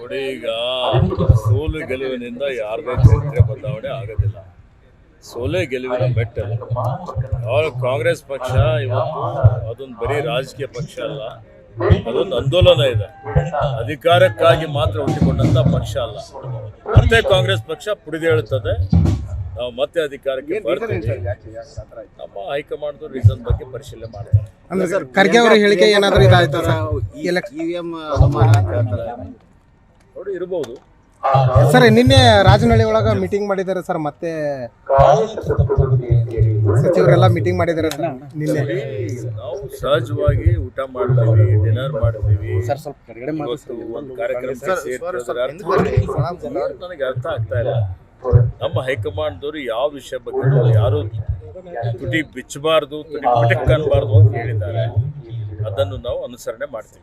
ನೋಡಿ, ಈಗ ಸೋಲು ಗೆಲುವಿನಿಂದ ಯಾರದೇ ಚರಿತ್ರೆ ಬದಲಾವಣೆ ಆಗೋದಿಲ್ಲ. ಸೋಲೆ ಗೆಲುವಿನ ಮೆಟ್ಟಲು. ಕಾಂಗ್ರೆಸ್ ಪಕ್ಷ ಇವತ್ತು ಅದೊಂದು ಬರೀ ರಾಜಕೀಯ ಪಕ್ಷ ಅಲ್ಲ, ಅದೊಂದು ಆಂದೋಲನ ಇದೆ. ಅಧಿಕಾರಕ್ಕಾಗಿ ಮಾತ್ರ ಹುಟ್ಟಿಕೊಂಡಂತ ಪಕ್ಷ ಅಲ್ಲ. ಮತ್ತೆ ಕಾಂಗ್ರೆಸ್ ಪಕ್ಷ ಪುಡಿದೇಳುತ್ತದೆ. ನಾವು ಮತ್ತೆ ಅಧಿಕಾರಕ್ಕೆ ಬರ್ತೀವಿ. ನಮ್ಮ ಹೈಕಮಾಂಡ್ ರೀಸನ್ ಬಗ್ಗೆ ಪರಿಶೀಲನೆ ಮಾಡ್ತಾರೆ. ಖರ್ಗೆ ಅವರ ಹೇಳಿಕೆ ಏನಾದರೂ ಇದಾಯ್ತಾ ನೋಡಿ, ಇರಬಹುದು ಸರ್. ನಿನ್ನೆ ರಾಜನಹಳ್ಳಿ ಒಳಗ ಮೀಟಿಂಗ್ ಮಾಡಿದ್ದಾರೆ ಸರ್, ಮತ್ತೆ ಸಚಿವರೆಲ್ಲ ಮೀಟಿಂಗ್ ಮಾಡಿದ್ದಾರೆ ಸರ್. ನಿನ್ನೆ ನಾವು ಸಹಜವಾಗಿ ಊಟ ಮಾಡ್ತೀವಿ, ಡಿನ್ನರ್ ಮಾಡ್ತೀವಿ. ಒಂದು ಕಾರ್ಯಕ್ರಮಕ್ಕೆ ನನಗೆ ಅರ್ಥ ಆಗ್ತಾ ಇಲ್ಲ. ನಮ್ಮ ಹೈಕಮಾಂಡ್ದವರು ಯಾವ ವಿಷಯ ಬಗ್ಗೆ ಯಾರು ತುಟಿ ಬಿಚ್ಚಬಾರ್ದು, ತುಟಿ ಪಟಕ್ ಅನ್ಬಾರ್ದು ಅಂತ ಹೇಳಿದ್ದಾರೆ. ಅದನ್ನು ನಾವು ಅನುಸರಣೆ ಮಾಡ್ತೀವಿ.